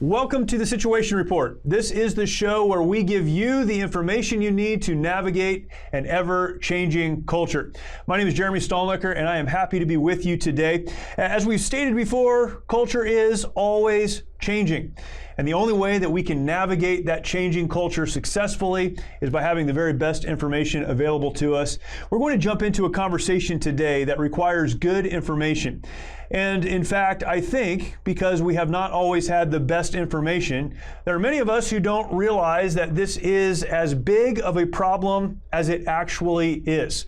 Welcome to the Situation Report. This is the show where we give you the information you need to navigate an ever-changing culture. My name is Jeremy Stalnecker, and I am happy to be with you today. As we've stated before, culture is always changing. And the only way that we can navigate that changing culture successfully is by having the very best information available to us. We're going to jump into a conversation today that requires good information. And in fact, I think because we have not always had the best information, there are many of us who don't realize that this is as big of a problem as it actually is.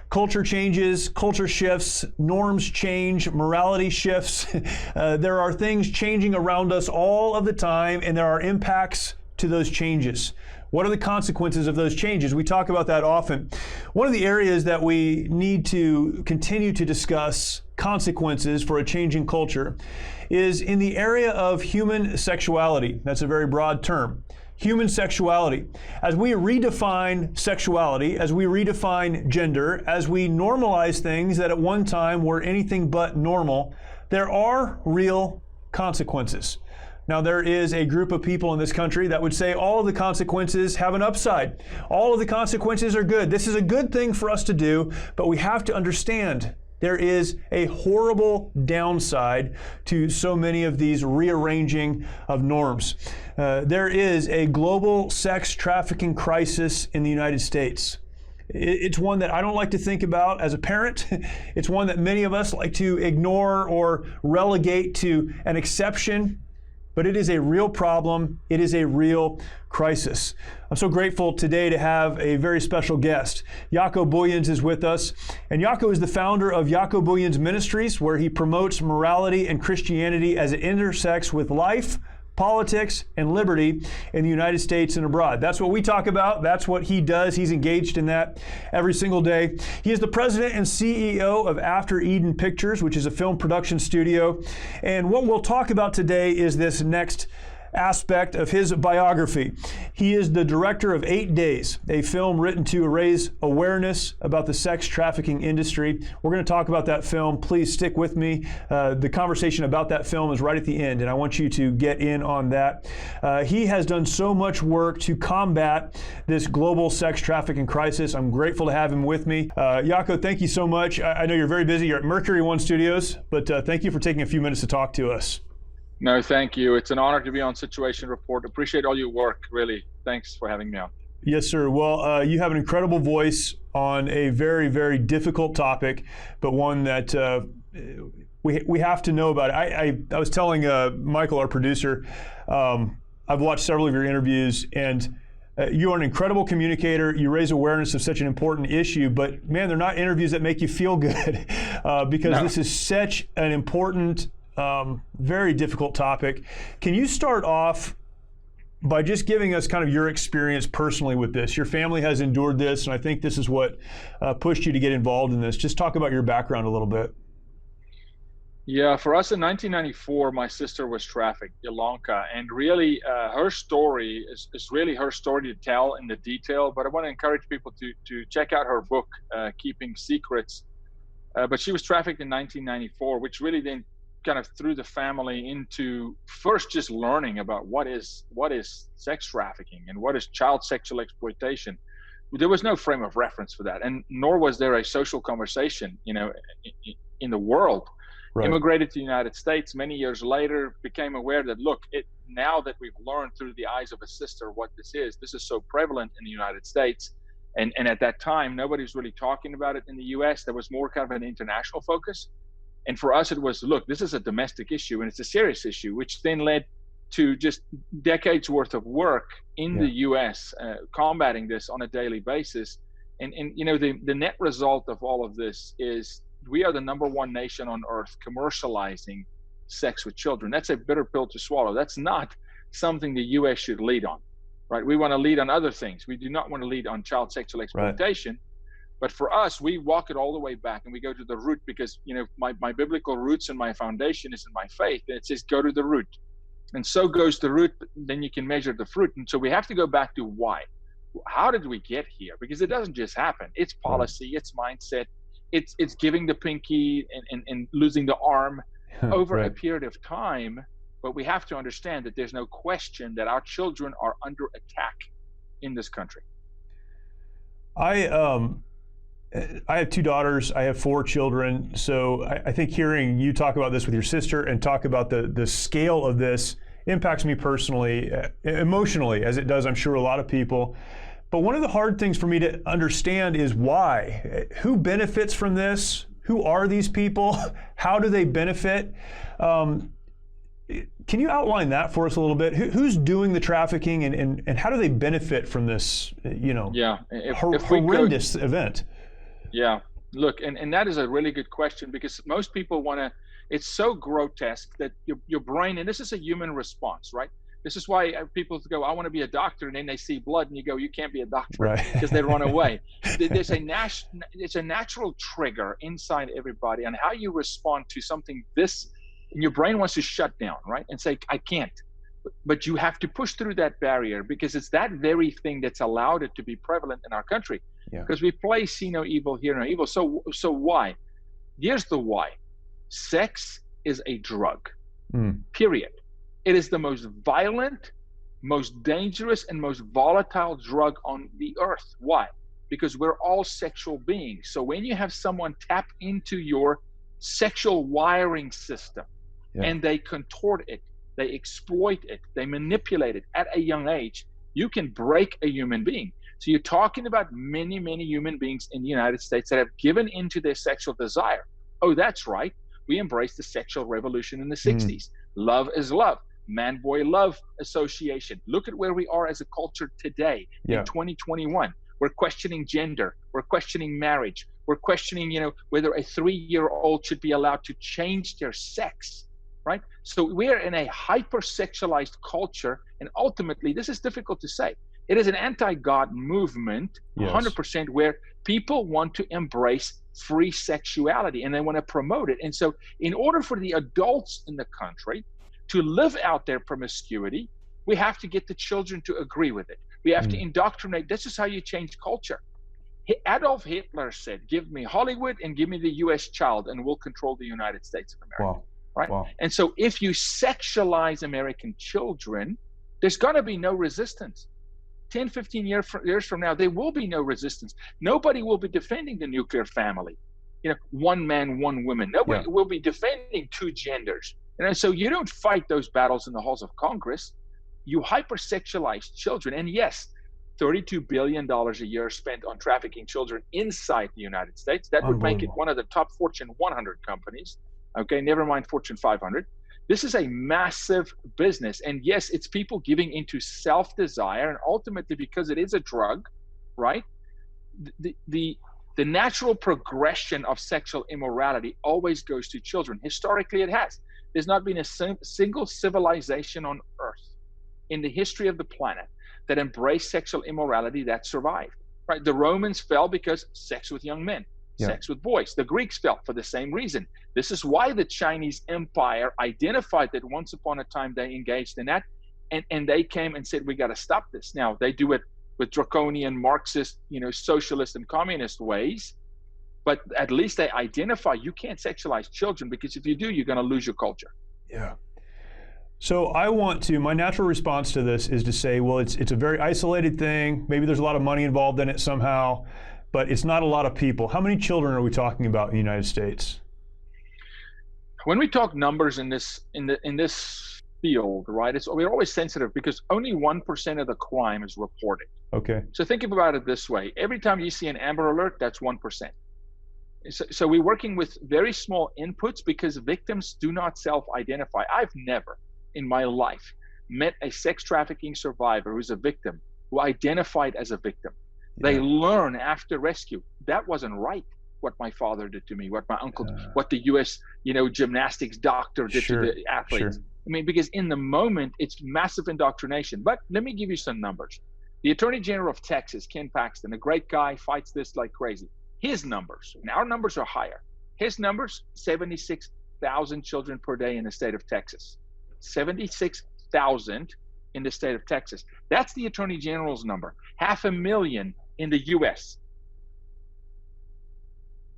Culture changes, culture shifts, norms change, morality shifts. There are things changing around us all of the time, and there are impacts to those changes. What are the consequences of those changes? We talk about that often. One of the areas that we need to continue to discuss consequences for a changing culture is in the area of human sexuality. That's a very broad term. Human sexuality. As we redefine sexuality, as we redefine gender, as we normalize things that at one time were anything but normal, there are real consequences. Now, there is a group of people in this country that would say all of the consequences have an upside. All of the consequences are good. This is a good thing for us to do, but we have to understand there is a horrible downside to so many of these rearranging of norms. There is a global sex trafficking crisis in the United States. It's one that I don't like to think about as a parent. It's one that many of us like to ignore or relegate to an exception. But it is a real problem. It is a real crisis. I'm so grateful today to have a very special guest. Jaco Booyens is with us. And Jaco is the founder of Jaco Booyens Ministries, where he promotes morality and Christianity as it intersects with life, politics, and liberty in the United States and abroad. That's what we talk about. That's what he does. He's engaged in that every single day. He is the president and CEO of After Eden Pictures, which is a film production studio. And what we'll talk about today is this next aspect of his biography. He is the director of 8 Days, a film written to raise awareness about the sex trafficking industry. We're going to talk about that film. Please stick with me. The conversation about that film is right at the end, and I want you to get in on that. He has done so much work to combat this global sex trafficking crisis. I'm grateful to have him with me. Jaco, thank you so much. I know you're very busy. You're at Mercury One Studios, but thank you for taking a few minutes to talk to us. No, thank you. It's an honor to be on Situation Report. Appreciate all your work, really. Thanks for having me on. Yes, sir. Well, you have an incredible voice on a very, very difficult topic, but one that we have to know about. I was telling Michael, our producer, I've watched several of your interviews, and you are an incredible communicator. You raise awareness of such an important issue, but man, they're not interviews that make you feel good because This is such an important very difficult topic. Can you start off by just giving us kind of your experience personally with this? Your family has endured this, and I think this is what pushed you to get involved in this. Just talk about your background a little bit. Yeah, for us in 1994, my sister was trafficked, Yolanda, and really her story is really her story to tell in the detail, but I want to encourage people to check out her book, Keeping Secrets. But she was trafficked in 1994, which really then kind of threw the family into first just learning about what is sex trafficking and what is child sexual exploitation. There was no frame of reference for that, and nor was there a social conversation, in the world. Right. Immigrated to the United States many years later, became aware that now that we've learned through the eyes of a sister what this is so prevalent in the United States, and at that time nobody was really talking about it in the U.S. There was more kind of an international focus. And for us, it was, this is a domestic issue and it's a serious issue, which then led to just decades worth of work in the U.S. Combating this on a daily basis. And the net result of all of this is we are the #1 nation on earth commercializing sex with children. That's a bitter pill to swallow. That's not something the U.S. should lead on, right? We want to lead on other things. We do not want to lead on child sexual exploitation. Right. But for us, we walk it all the way back and we go to the root because, my biblical roots and my foundation is in my faith. And it says, go to the root. And so goes the root, then you can measure the fruit. And so we have to go back to why. How did we get here? Because it doesn't just happen. It's policy, it's mindset, it's giving the pinky and losing the arm over a period of time. But we have to understand that there's no question that our children are under attack in this country. I have two daughters. I have four children. So I think hearing you talk about this with your sister and talk about the scale of this impacts me personally, emotionally, as it does, I'm sure, a lot of people. But one of the hard things for me to understand is why. Who benefits from this? Who are these people? How do they benefit? Can you outline that for us a little bit? Who's doing the trafficking, and how do they benefit from this, horrendous event? Yeah, look, and that is a really good question, because most people want to, it's so grotesque that your brain, and this is a human response, right? This is why people go, I want to be a doctor, and then they see blood and you go, you can't be a doctor, right? Because they run away. There's it's a natural trigger inside everybody on how you respond to something this, and your brain wants to shut down, right? And say, I can't. But you have to push through that barrier, because it's that very thing that's allowed it to be prevalent in our country. Because we play see no evil, hear no evil. So why? Here's the why. Sex is a drug, period. It is the most violent, most dangerous, and most volatile drug on the earth. Why? Because we're all sexual beings. So when you have someone tap into your sexual wiring system, and they contort it, they exploit it, they manipulate it at a young age, you can break a human being. So you're talking about many, many human beings in the United States that have given into their sexual desire. Oh, that's right. We embraced the sexual revolution in the 60s. Love is love. Man-boy love association. Look at where we are as a culture today in 2021. We're questioning gender. We're questioning marriage. We're questioning, whether a 3-year-old should be allowed to change their sex, right? So we're in a hyper-sexualized culture, and ultimately, this is difficult to say. It is an anti-God movement, 100%, where people want to embrace free sexuality and they want to promote it. And so in order for the adults in the country to live out their promiscuity, we have to get the children to agree with it. We have to indoctrinate. This is how you change culture. Adolf Hitler said, give me Hollywood and give me the US child, and we'll control the United States of America. Wow. Right? Wow. And so if you sexualize American children, there's going to be no resistance. 10, 15 years from now, there will be no resistance. Nobody will be defending the nuclear family. One man, one woman. Nobody will be defending two genders. So you don't fight those battles in the halls of Congress. You hypersexualize children. And yes, $32 billion a year spent on trafficking children inside the United States. That would make it one of the top Fortune 100 companies. Okay, never mind Fortune 500. This is a massive business. And yes, it's people giving into self-desire, and ultimately, because it is a drug, right? The natural progression of sexual immorality always goes to children. Historically, it has. There's not been a single civilization on Earth in the history of the planet that embraced sexual immorality that survived, right? The Romans fell because sex with young men. Sex with boys. The Greeks fell for the same reason. This is why the Chinese Empire identified that once upon a time they engaged in that, and they came and said, we got to stop this. Now, they do it with draconian Marxist, socialist and communist ways, but at least they identify you can't sexualize children, because if you do, you're going to lose your culture. Yeah. So my natural response to this is to say, well, it's a very isolated thing. Maybe there's a lot of money involved in it somehow, but it's not a lot of people. How many children are we talking about in the United States? When we talk numbers in this field, right? We're always sensitive because only 1% of the crime is reported. Okay. So think about it this way: every time you see an Amber Alert, that's 1%. So we're working with very small inputs because victims do not self-identify. I've never in my life met a sex trafficking survivor who's a victim who identified as a victim. They learn after rescue, that wasn't right, what my father did to me, what my uncle, what the US, gymnastics doctor did to the athletes. I mean, because in the moment, it's massive indoctrination. But let me give you some numbers. The Attorney General of Texas, Ken Paxton, a great guy, fights this like crazy. His numbers, and our numbers are higher. His numbers, 76,000 children per day in the state of Texas. 76,000 in the state of Texas. That's the Attorney General's number. 500,000 in the US.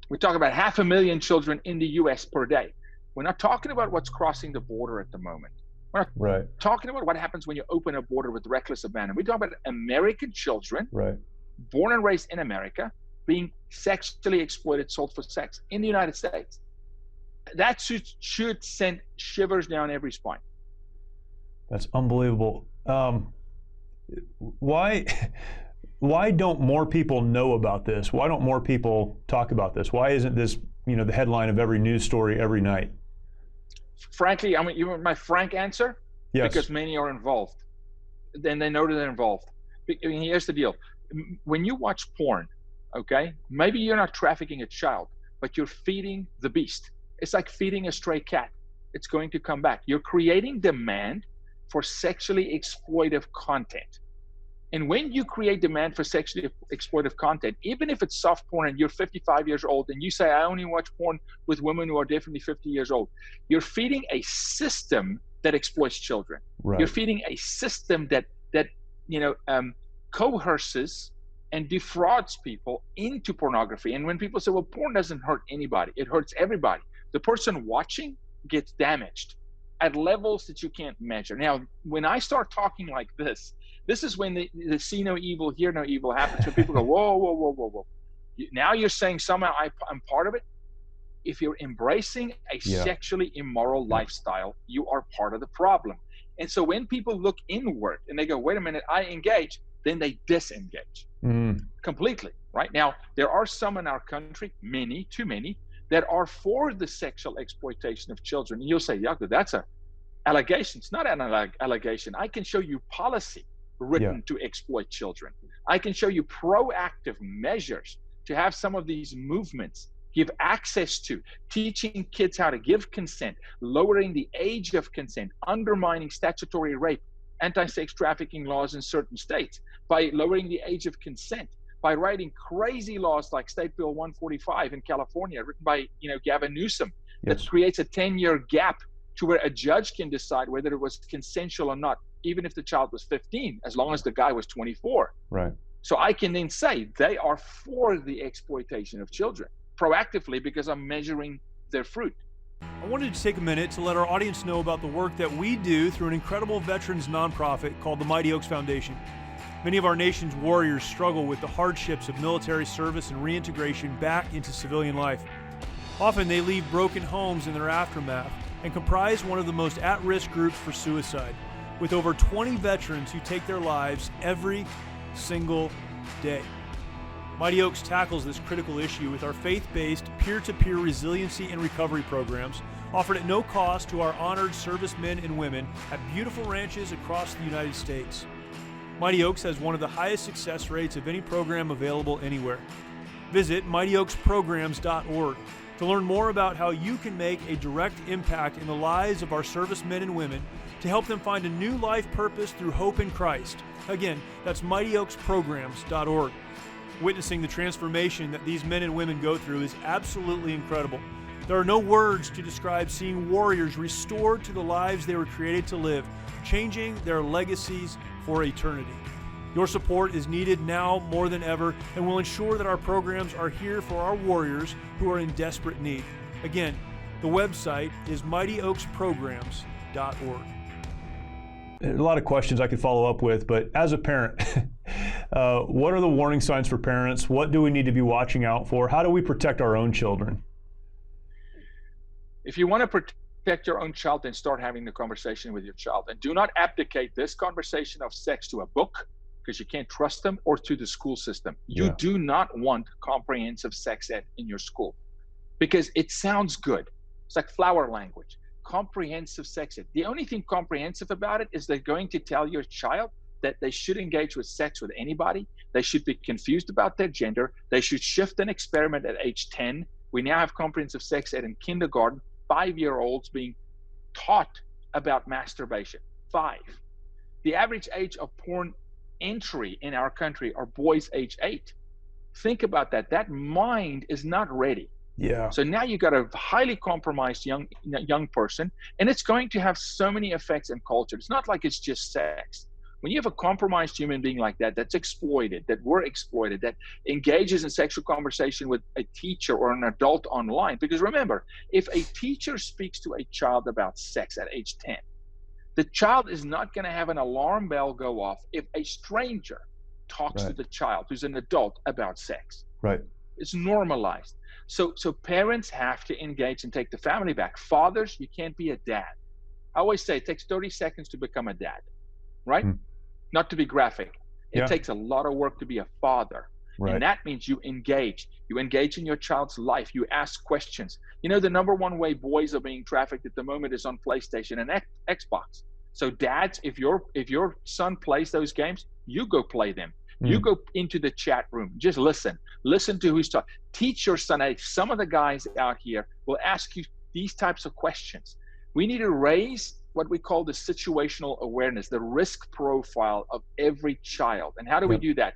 We talk about 500,000 children in the US per day. We're not talking about what's crossing the border at the moment. We're not Right. talking about what happens when you open a border with reckless abandon. We're talking about American children, Right. born and raised in America, being sexually exploited, sold for sex in the United States. That should send shivers down every spine. That's unbelievable. Why don't more people know about this? Why don't more people talk about this? Why isn't this, the headline of every news story every night? Frankly, I mean, you want my frank answer? Yes. Because many are involved. Then they know that they're involved. I mean, here's the deal. When you watch porn, okay, maybe you're not trafficking a child, but you're feeding the beast. It's like feeding a stray cat. It's going to come back. You're creating demand for sexually exploitive content. And when you create demand for sexually exploitive content, even if it's soft porn and you're 55 years old and you say, I only watch porn with women who are definitely 50 years old, you're feeding a system that exploits children. Right. You're feeding a system that coerces and defrauds people into pornography. And when people say, well, porn doesn't hurt anybody, it hurts everybody. The person watching gets damaged at levels that you can't measure. Now, when I start talking like this is when the see no evil, hear no evil happens. When people go, whoa, whoa, whoa, whoa, whoa. Now you're saying somehow I'm part of it. If you're embracing a sexually immoral lifestyle, you are part of the problem. And so when people look inward and they go, wait a minute, I engage, then they disengage completely, right? Now, there are some in our country, many, too many, that are for the sexual exploitation of children. And you'll say, Jaco, that's an allegation. It's not an allegation. I can show you policy written to exploit children. I can show you proactive measures to have some of these movements give access to, teaching kids how to give consent, lowering the age of consent, undermining statutory rape, anti-sex trafficking laws in certain states, by lowering the age of consent, by writing crazy laws like State Bill 145 in California, written by Gavin Newsom, that creates a 10-year gap to where a judge can decide whether it was consensual or not, even if the child was 15, as long as the guy was 24. Right. So I can then say they are for the exploitation of children proactively because I'm measuring their fruit. I wanted to take a minute to let our audience know about the work that we do through an incredible veterans nonprofit called the Mighty Oaks Foundation. Many of our nation's warriors struggle with the hardships of military service and reintegration back into civilian life. Often they leave broken homes in their aftermath and comprise one of the most at-risk groups for suicide, with over 20 veterans who take their lives every single day. Mighty Oaks tackles this critical issue with our faith-based, peer-to-peer resiliency and recovery programs offered at no cost to our honored servicemen and women at beautiful ranches across the United States. Mighty Oaks has one of the highest success rates of any program available anywhere. Visit mightyoaksprograms.org to learn more about how you can make a direct impact in the lives of our servicemen and women to help them find a new life purpose through hope in Christ. Again, that's mightyoaksprograms.org. Witnessing the transformation that these men and women go through is absolutely incredible. There are no words to describe seeing warriors restored to the lives they were created to live, changing their legacies for eternity. Your support is needed now more than ever and will ensure that our programs are here for our warriors who are in desperate need. Again, the website is mightyoaksprograms.org. A lot of questions I could follow up with, but as a parent, what are the warning signs for parents? What do we need to be watching out for? How do we protect our own children? If you want to protect your own child, then start having the conversation with your child. And do not abdicate this conversation of sex to a book, because you can't trust them, or to the school system. You do not want comprehensive sex ed in your school because it sounds good. It's like flower language. Comprehensive sex ed. The only thing comprehensive about it is they're going to tell your child that they should engage with sex with anybody. They should be confused about their gender. They should shift and experiment at age 10. We now have comprehensive sex ed in kindergarten, 5-year-olds being taught about masturbation. 5. The average age of porn entry in our country are boys age 8. Think about that. That mind is not ready. Yeah. So now you got a highly compromised young person, and it's going to have so many effects in culture. It's not like it's just sex. When you have a compromised human being like that, that's exploited, that were exploited, that engages in sexual conversation with a teacher or an adult online, because remember, if a teacher speaks to a child about sex at age 10, The child is not going to have an alarm bell go off if a stranger talks to the child who's an adult about sex. Right. It's normalized. So parents have to engage and take the family back. Fathers, you can't be a dad. I always say it takes 30 seconds to become a dad, right? Not to be graphic. It takes a lot of work to be a father. Right. And that means you engage. You engage in your child's life. You ask questions. You know, the number one way boys are being trafficked at the moment is on PlayStation and Xbox. So dads, if your son plays those games, you go play them. You go into the chat room. Just listen. Listen to who's talking. Teach your son. Hey, some of the guys out here will ask you these types of questions. We need to raise what we call the situational awareness, the risk profile of every child. And how do we do that?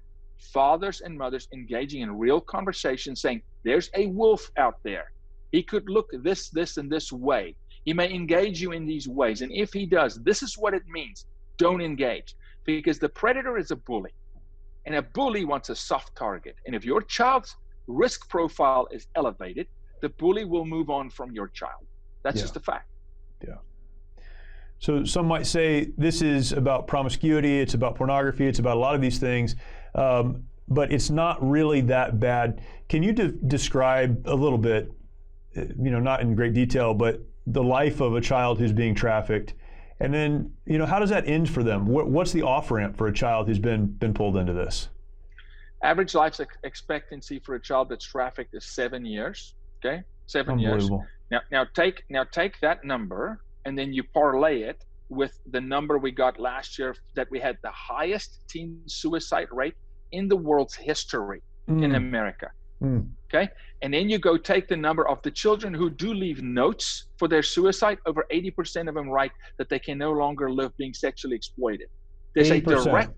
Fathers and mothers engaging in real conversation, saying, there's a wolf out there. He could look this, and this way. He may engage you in these ways. And if he does, this is what it means. Don't engage. Because the predator is a bully. And a bully wants a soft target. And if your child's risk profile is elevated, the bully will move on from your child. That's just a fact. Yeah. So some might say this is about promiscuity, it's about pornography, it's about a lot of these things, but it's not really that bad. Can you describe a little bit, not in great detail, but the life of a child who's being trafficked? And then, how does that end for them? What's the off-ramp for a child who's been pulled into this? Average life expectancy for a child that's trafficked is 7 years. Okay, 7 years. Now take that number and then you parlay it with the number we got last year, that we had the highest teen suicide rate in the world's history in America. Okay, and then you go take the number of the children who do leave notes for their suicide. Over 80% of them write that they can no longer live being sexually exploited. There's 80%. A direct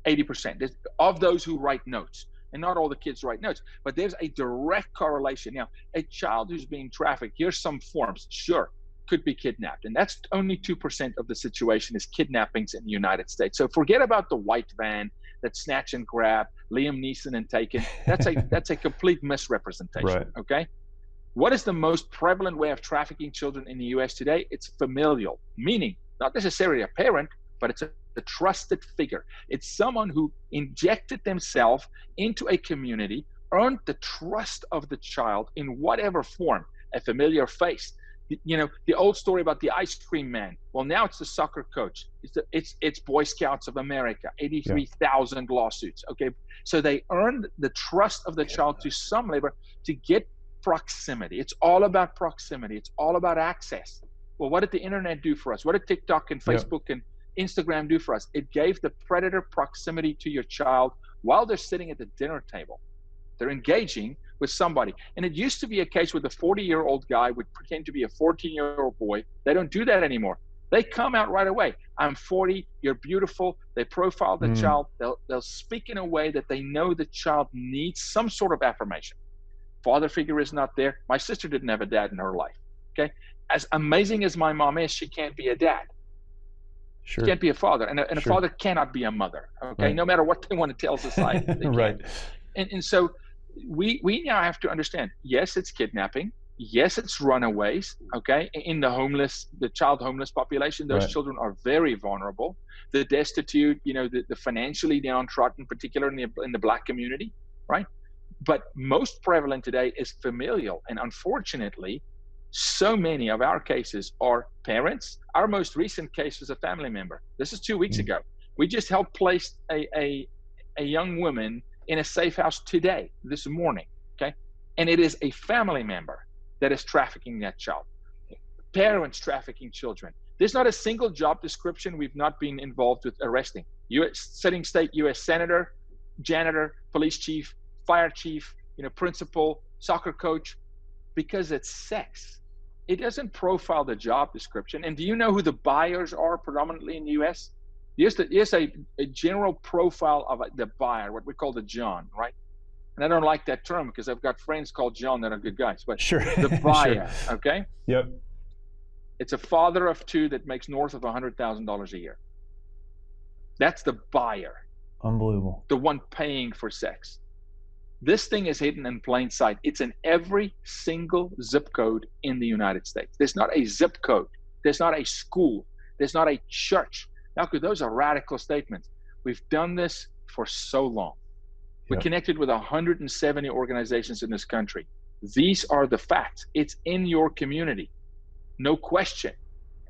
80% of those who write notes, and not all the kids write notes, but there's a direct correlation. Now, a child who's being trafficked, here's some forms, sure, could be kidnapped, and that's only 2% of the situation is kidnappings in the United States. So forget about the white van that snatch and grab, Liam Neeson and Taken. That's a complete misrepresentation. Right. Okay. What is the most prevalent way of trafficking children in the U.S. today? It's familial, meaning not necessarily a parent, but it's a trusted figure. It's someone who injected themselves into a community, earned the trust of the child in whatever form, a familiar face. The old story about the ice cream man. Well, now it's the soccer coach. It's Boy Scouts of America, 83,000 lawsuits. Okay, so they earned the trust of the child to some level to get proximity. It's all about proximity. It's all about access. Well, what did the internet do for us? What did TikTok and Facebook and Instagram do for us? It gave the predator proximity to your child while they're sitting at the dinner table. They're engaging with somebody. And it used to be a case where the 40-year-old guy would pretend to be a 14-year-old boy. They don't do that anymore. They come out right away. I'm 40, you're beautiful. They profile the child. They'll speak in a way that they know the child needs some sort of affirmation. Father figure is not there. My sister didn't have a dad in her life. Okay. As amazing as my mom is, she can't be a dad. Sure. She can't be a father. And a father cannot be a mother. Okay. Right. No matter what they want to tell society. Right. And so we now have to understand, yes, it's kidnapping. Yes, it's runaways. Okay. In the child homeless population, those children are very vulnerable. The destitute, the financially downtrodden, particularly in the Black community, right? But most prevalent today is familial. And unfortunately, so many of our cases are parents. Our most recent case was a family member. This is 2 weeks ago. We just helped place a young woman in a safe house this morning, okay? And it is a family member that is trafficking that child. Parents trafficking children. There's not a single job description we've not been involved with arresting. Sitting state U.S. senator, janitor, police chief, fire chief, principal, soccer coach, because it's sex. It doesn't profile the job description. And do you know who the buyers are predominantly in the U.S.? Here's a general profile of the buyer, what we call the John, right? And I don't like that term because I've got friends called John that are good guys, but the buyer, okay? Yep. It's a father of two that makes north of $100,000 a year. That's the buyer. Unbelievable. The one paying for sex. This thing is hidden in plain sight. It's in every single zip code in the United States. There's not a zip code. There's not a school. There's not a church. Now, those are radical statements. We've done this for so long. We're connected with 170 organizations in this country. These are the facts. It's in your community, no question.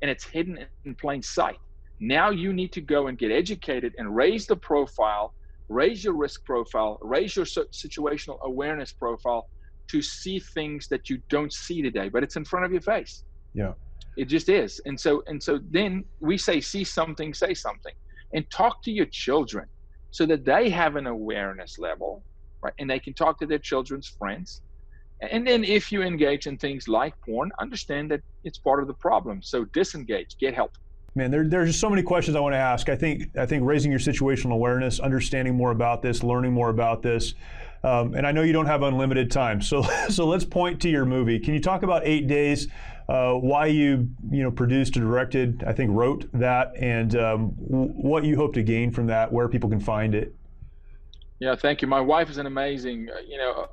And it's hidden in plain sight. Now you need to go and get educated and raise the profile, raise your risk profile, raise your situational awareness profile to see things that you don't see today, but it's in front of your face. Yeah. It just is. And so then we say, see something, say something, and talk to your children so that they have an awareness level, right? And they can talk to their children's friends. And then if you engage in things like porn, understand that it's part of the problem. So disengage, get help. Man, there's just so many questions I want to ask. I think raising your situational awareness, understanding more about this, learning more about this, and I know you don't have unlimited time. So let's point to your movie. Can you talk about 8 Days, why you produced and directed, I think wrote that, and what you hope to gain from that, where people can find it? Yeah, thank you. My wife is an amazing,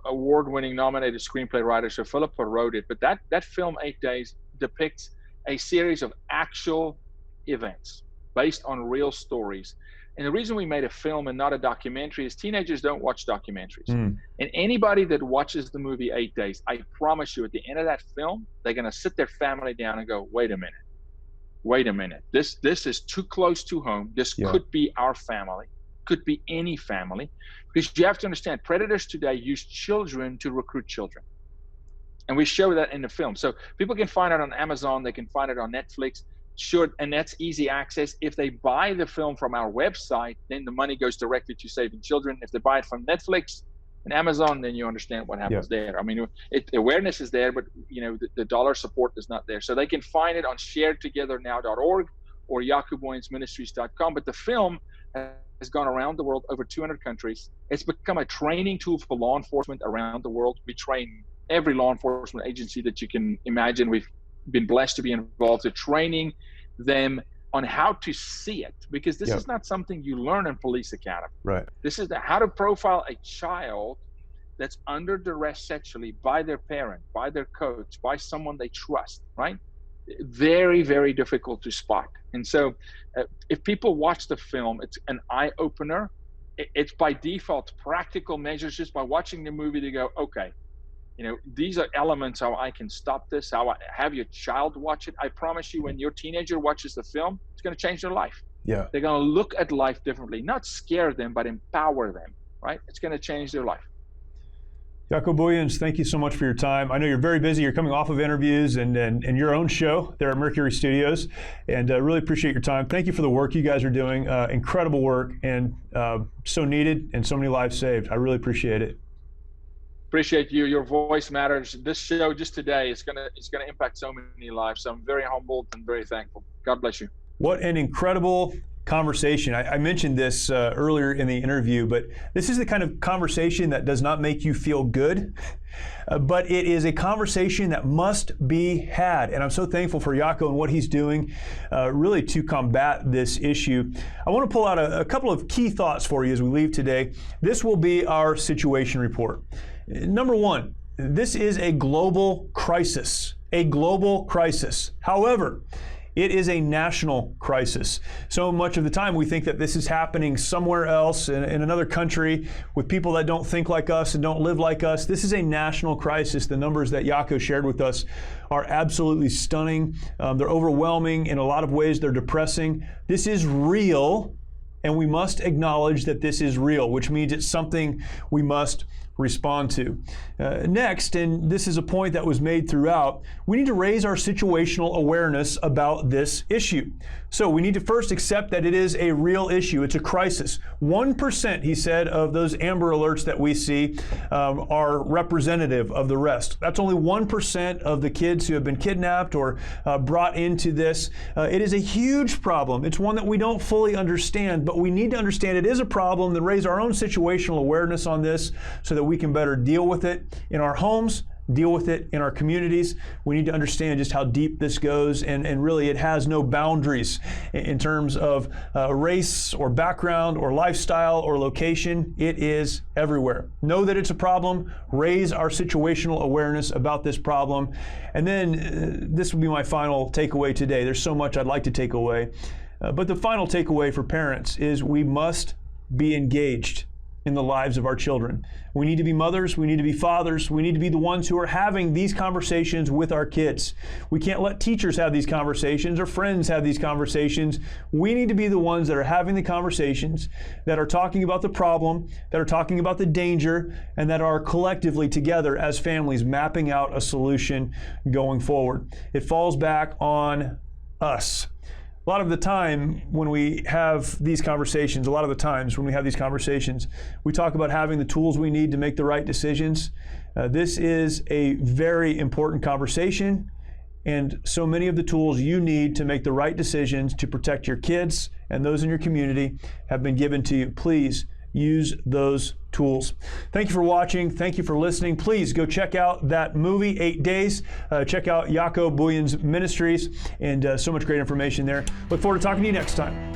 award-winning nominated screenplay writer, so Philippa wrote it. But that film, 8 Days, depicts a series of actual events based on real stories. And the reason we made a film and not a documentary is teenagers don't watch documentaries. And anybody that watches the movie 8 Days, I promise you, at the end of that film, they're going to sit their family down and go, wait a minute. This is too close to home. This could be our family. Could be any family, because you have to understand, predators today use children to recruit children, and we show that in the film. So people can find it on Amazon, they can find it on Netflix, sure, and that's easy access. If they buy the film from our website, then the money goes directly to Saving Children. If they buy it from Netflix and Amazon, then you understand what happens there. I mean, awareness is there, but the dollar support is not there. So they can find it on sharedtogethernow.org or JacoBooyensMinistries.com. But the film has gone around the world, over 200 countries. It's become a training tool for law enforcement around the world. We train every law enforcement agency that you can imagine. We've been blessed to be involved in training them on how to see it, because this is not something you learn in police academy. Right. This is how to profile a child that's under duress sexually by their parent, by their coach, by someone they trust, right? Very, very difficult to spot. And so if people watch the film, it's an eye-opener. It's by default practical measures. Just by watching the movie, they go, okay, these are elements how I can stop this, how I have your child watch it. I promise you, when your teenager watches the film, it's going to change their life. Yeah. They're going to look at life differently, not scare them, but empower them, right? It's going to change their life. Jaco Booyens, thank you so much for your time. I know you're very busy. You're coming off of interviews and your own show there at Mercury Studios, and really appreciate your time. Thank you for the work you guys are doing. Incredible work, and so needed, and so many lives saved. I really appreciate it. Appreciate you. Your voice matters. This show just today is gonna impact so many lives. So I'm very humbled and very thankful. God bless you. What an incredible conversation. I mentioned this earlier in the interview, but this is the kind of conversation that does not make you feel good, but it is a conversation that must be had. And I'm so thankful for Jaco and what he's doing really to combat this issue. I want to pull out a couple of key thoughts for you as we leave today. This will be our situation report. Number one, this is a global crisis. A global crisis. However, it is a national crisis. So much of the time we think that this is happening somewhere else in another country with people that don't think like us and don't live like us. This is a national crisis. The numbers that Jaco shared with us are absolutely stunning. They're overwhelming. In a lot of ways, they're depressing. This is real, and we must acknowledge that this is real, which means it's something we must respond to. Next, and this is a point that was made throughout, we need to raise our situational awareness about this issue. So we need to first accept that it is a real issue. It's a crisis. 1%, he said, of those Amber Alerts that we see are representative of the rest. That's only 1% of the kids who have been kidnapped or brought into this. It is a huge problem. It's one that we don't fully understand, but we need to understand it is a problem, then raise our own situational awareness on this so that we can better deal with it in our homes deal with it in our communities. We need to understand just how deep this goes, and really it has no boundaries in terms of race or background or lifestyle or location. It is everywhere. Know that it's a problem, raise our situational awareness about this problem, and then this will be my final takeaway today. There's so much I'd like to take away, but the final takeaway for parents is we must be engaged in the lives of our children. We need to be mothers, we need to be fathers, we need to be the ones who are having these conversations with our kids. We can't let teachers have these conversations or friends have these conversations. We need to be the ones that are having the conversations, that are talking about the problem, that are talking about the danger, and that are collectively together as families mapping out a solution going forward. It falls back on us. A lot of the time when we have these conversations, we talk about having the tools we need to make the right decisions. This is a very important conversation, and so many of the tools you need to make the right decisions to protect your kids and those in your community have been given to you. Please use those tools. Thank you for watching. Thank you for listening. Please go check out that movie, 8 Days. Check out Jaco Booyens Ministries, and so much great information there. Look forward to talking to you next time.